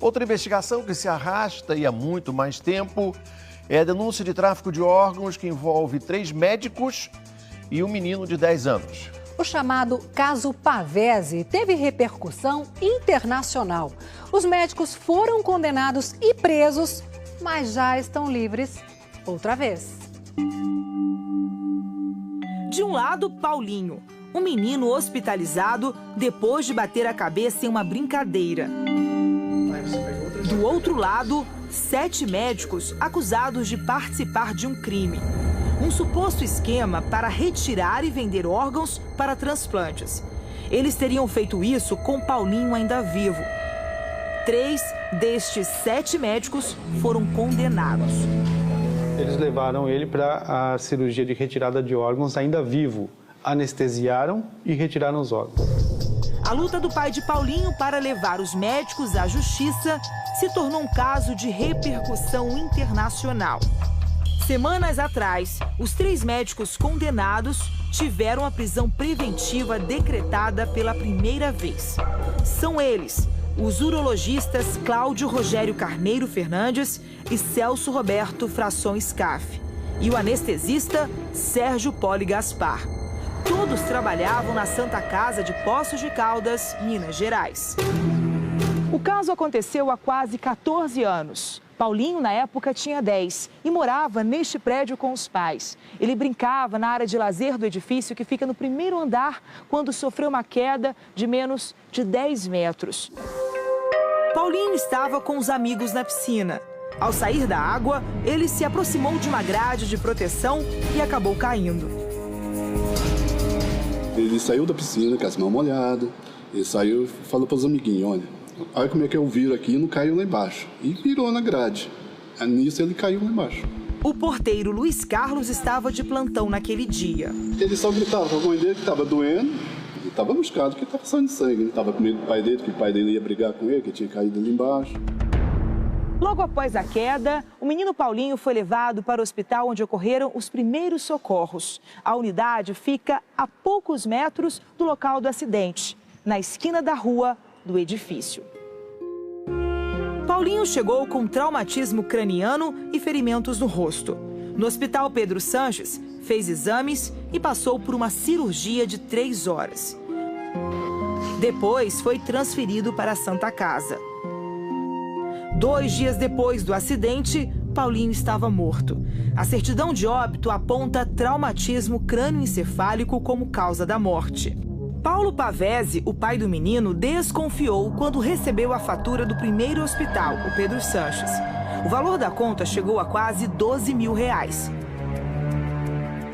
Outra investigação que se arrasta e há muito mais tempo é a denúncia de tráfico de órgãos que envolve 3 médicos e um menino de 10 anos. O chamado caso Pavese teve repercussão internacional. Os médicos foram condenados e presos, mas já estão livres outra vez. De um lado, Paulinho, um menino hospitalizado depois de bater a cabeça em uma brincadeira. Do outro lado, 7 médicos acusados de participar de um crime. Um suposto esquema para retirar e vender órgãos para transplantes. Eles teriam feito isso com Paulinho ainda vivo. 3 destes 7 médicos foram condenados. Eles levaram ele para a cirurgia de retirada de órgãos ainda vivo. Anestesiaram e retiraram os órgãos. A luta do pai de Paulinho para levar os médicos à justiça se tornou um caso de repercussão internacional. Semanas atrás, os 3 médicos condenados tiveram a prisão preventiva decretada pela primeira vez. São eles, os urologistas Cláudio Rogério Carneiro Fernandes e Celso Roberto Frasson Scaff, e o anestesista Sérgio Poli Gaspar. Todos trabalhavam na Santa Casa de Poços de Caldas, Minas Gerais. O caso aconteceu há quase 14 anos. Paulinho, na época, tinha 10 e morava neste prédio com os pais. Ele brincava na área de lazer do edifício que fica no primeiro andar quando sofreu uma queda de menos de 10 metros. Paulinho estava com os amigos na piscina. Ao sair da água, ele se aproximou de uma grade de proteção e acabou caindo. Ele saiu da piscina com as mãos molhadas, ele saiu e falou para os amiguinhos, olha como é que eu viro aqui e não caiu lá embaixo. E virou na grade. Nisso ele caiu lá embaixo. O porteiro Luiz Carlos estava de plantão naquele dia. Ele só gritava para a mãe dele que estava doendo, ele estava machucado, que estava saindo sangue. Ele estava com medo do pai dele, que o pai dele ia brigar com ele, que tinha caído ali embaixo. Logo após a queda, o menino Paulinho foi levado para o hospital onde ocorreram os primeiros socorros. A unidade fica a poucos metros do local do acidente, na esquina da rua do edifício. Paulinho chegou com traumatismo craniano e ferimentos no rosto. No Hospital Pedro Sanches, fez exames e passou por uma cirurgia de 3 horas. Depois foi transferido para a Santa Casa. 2 dias depois do acidente, Paulinho estava morto. A certidão de óbito aponta traumatismo crânioencefálico como causa da morte. Paulo Pavese, o pai do menino, desconfiou quando recebeu a fatura do primeiro hospital, o Pedro Sanches. O valor da conta chegou a quase R$12 mil.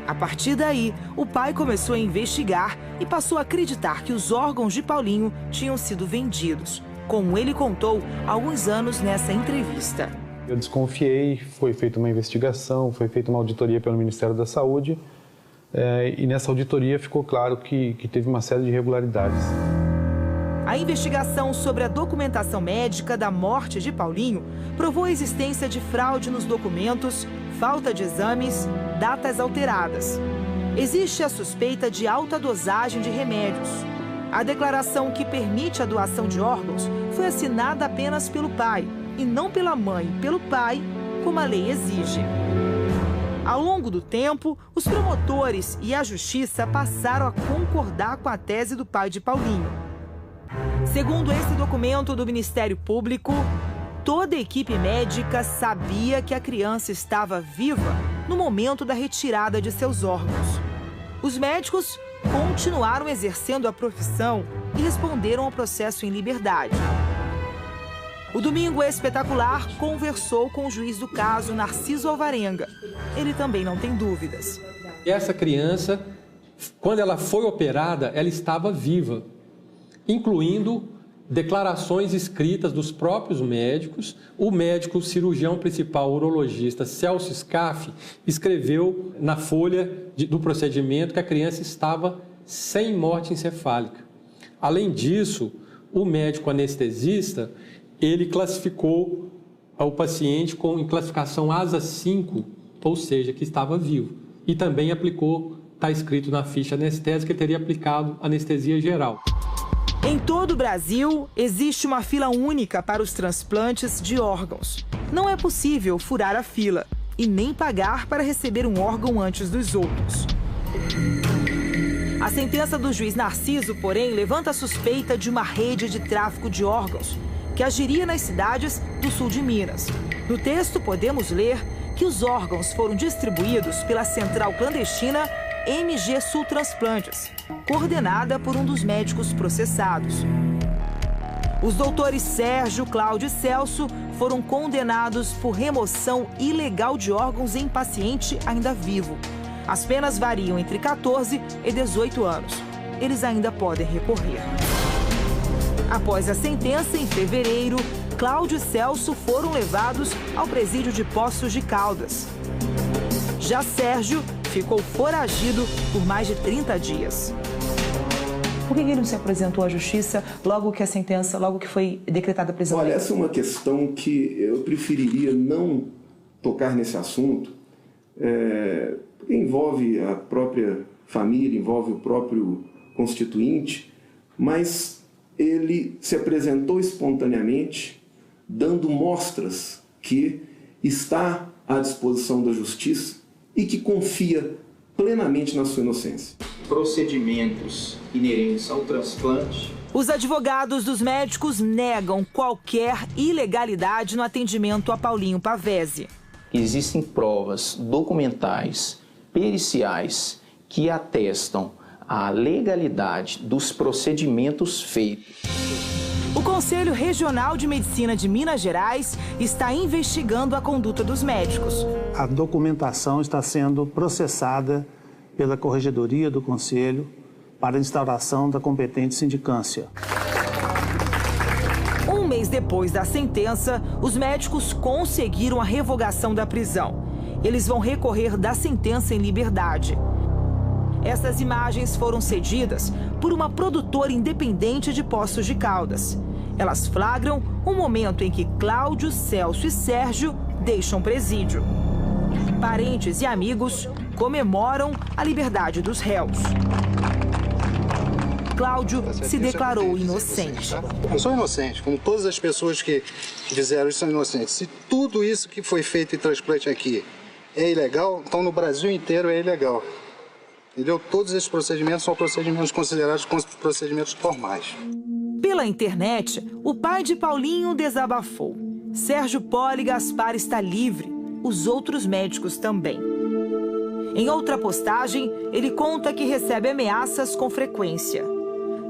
A partir daí, o pai começou a investigar e passou a acreditar que os órgãos de Paulinho tinham sido vendidos, como ele contou há alguns anos nessa entrevista. Eu desconfiei, foi feita uma investigação, foi feita uma auditoria pelo Ministério da Saúde. E nessa auditoria ficou claro que teve uma série de irregularidades. A investigação sobre a documentação médica da morte de Paulinho provou a existência de fraude nos documentos, falta de exames, datas alteradas. Existe a suspeita de alta dosagem de remédios. A declaração que permite a doação de órgãos foi assinada apenas pelo pai, e não pela mãe, pelo pai, como a lei exige. Ao longo do tempo, os promotores e a justiça passaram a concordar com a tese do pai de Paulinho. Segundo esse documento do Ministério Público, toda a equipe médica sabia que a criança estava viva no momento da retirada de seus órgãos. Os médicos continuaram exercendo a profissão e responderam ao processo em liberdade. O Domingo Espetacular conversou com o juiz do caso, Narciso Alvarenga. Ele também não tem dúvidas. Essa criança, quando ela foi operada, ela estava viva, incluindo declarações escritas dos próprios médicos. O médico cirurgião principal, urologista Celso Scaff, escreveu na folha do procedimento que a criança estava sem morte encefálica. Além disso, o médico anestesista, ele classificou o paciente em classificação ASA 5, ou seja, que estava vivo. E também aplicou, está escrito na ficha anestésica, que teria aplicado anestesia geral. Em todo o Brasil, existe uma fila única para os transplantes de órgãos. Não é possível furar a fila e nem pagar para receber um órgão antes dos outros. A sentença do juiz Narciso, porém, levanta a suspeita de uma rede de tráfico de órgãos que agiria nas cidades do sul de Minas. No texto, podemos ler que os órgãos foram distribuídos pela central clandestina MG Sul Transplantes, coordenada por um dos médicos processados. Os doutores Sérgio, Cláudio e Celso foram condenados por remoção ilegal de órgãos em paciente ainda vivo. As penas variam entre 14 e 18 anos. Eles ainda podem recorrer. Após a sentença, em fevereiro, Cláudio e Celso foram levados ao presídio de Poços de Caldas. Já Sérgio ficou foragido por mais de 30 dias. Por que ele não se apresentou à justiça logo que a sentença, logo que foi decretada a prisão? Olha, essa é uma questão que eu preferiria não tocar nesse assunto, porque envolve a própria família, envolve o próprio constituinte, mas ele se apresentou espontaneamente, dando mostras que está à disposição da justiça e que confia plenamente na sua inocência. Procedimentos inerentes ao transplante. Os advogados dos médicos negam qualquer ilegalidade no atendimento a Paulinho Pavese. Existem provas documentais, periciais, que atestam a legalidade dos procedimentos feitos. O Conselho Regional de Medicina de Minas Gerais está investigando a conduta dos médicos. A documentação está sendo processada pela Corregedoria do Conselho para a instauração da competente sindicância. Um mês depois da sentença, os médicos conseguiram a revogação da prisão. Eles vão recorrer da sentença em liberdade. Essas imagens foram cedidas por uma produtora independente de Poços de Caldas. Elas flagram um momento em que Cláudio, Celso e Sérgio deixam presídio. Parentes e amigos comemoram a liberdade dos réus. Cláudio se declarou inocente. Eu sou inocente, como todas as pessoas que fizeram isso são inocentes. Se tudo isso que foi feito em transplante aqui é ilegal, então no Brasil inteiro é ilegal. Entendeu? Todos esses procedimentos são procedimentos considerados como procedimentos formais. Pela internet, o pai de Paulinho desabafou. Sérgio Poli Gaspar está livre, os outros médicos também. Em outra postagem, ele conta que recebe ameaças com frequência.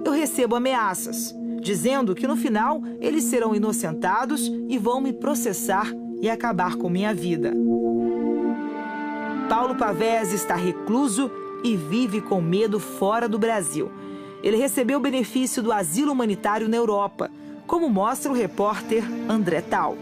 Eu recebo ameaças, dizendo que no final eles serão inocentados e vão me processar e acabar com minha vida. Paulo Pavese está recluso e vive com medo fora do Brasil. Ele recebeu o benefício do asilo humanitário na Europa, como mostra o repórter André Tal.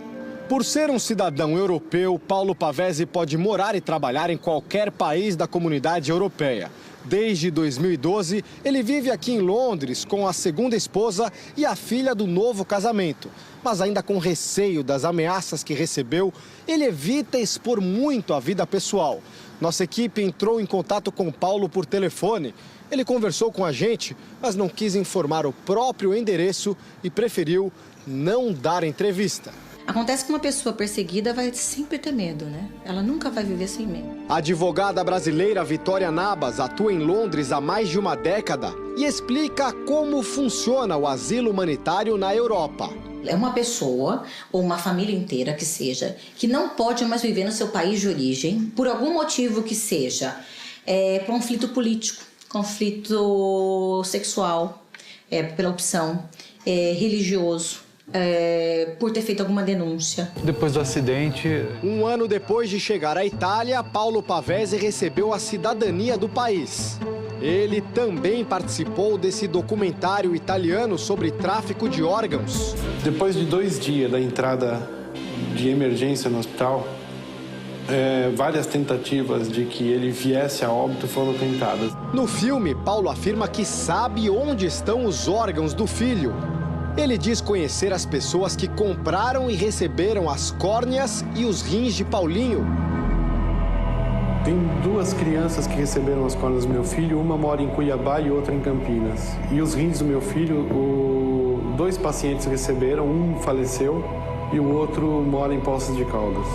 Por ser um cidadão europeu, Paulo Pavese pode morar e trabalhar em qualquer país da comunidade europeia. Desde 2012, ele vive aqui em Londres com a segunda esposa e a filha do novo casamento. Mas ainda com receio das ameaças que recebeu, ele evita expor muito a vida pessoal. Nossa equipe entrou em contato com Paulo por telefone. Ele conversou com a gente, mas não quis informar o próprio endereço e preferiu não dar entrevista. Acontece que uma pessoa perseguida vai sempre ter medo, né? Ela nunca vai viver sem medo. A advogada brasileira Vitória Nabas atua em Londres há mais de uma década e explica como funciona o asilo humanitário na Europa. É uma pessoa, ou uma família inteira que seja, que não pode mais viver no seu país de origem, por algum motivo que seja. Conflito político, conflito sexual, pela opção, religioso. Por ter feito alguma denúncia. Depois do acidente... Um ano depois de chegar à Itália, Paulo Pavese recebeu a cidadania do país. Ele também participou desse documentário italiano sobre tráfico de órgãos. Depois de 2 dias da entrada de emergência no hospital, várias tentativas de que ele viesse a óbito foram tentadas. No filme, Paulo afirma que sabe onde estão os órgãos do filho. Ele diz conhecer as pessoas que compraram e receberam as córneas e os rins de Paulinho. Tem 2 crianças que receberam as córneas do meu filho, uma mora em Cuiabá e outra em Campinas. E os rins do meu filho, 2 pacientes receberam, um faleceu e o outro mora em Poços de Caldas.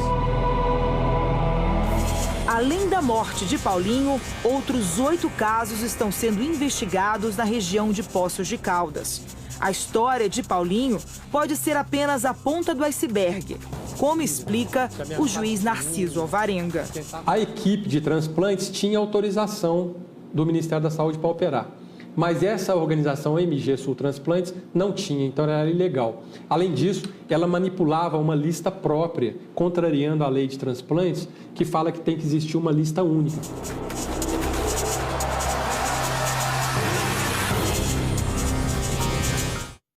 Além da morte de Paulinho, outros 8 casos estão sendo investigados na região de Poços de Caldas. A história de Paulinho pode ser apenas a ponta do iceberg, como explica o juiz Narciso Alvarenga. A equipe de transplantes tinha autorização do Ministério da Saúde para operar, mas essa organização MG Sul Transplantes não tinha, então era ilegal. Além disso, ela manipulava uma lista própria, contrariando a lei de transplantes, que fala que tem que existir uma lista única.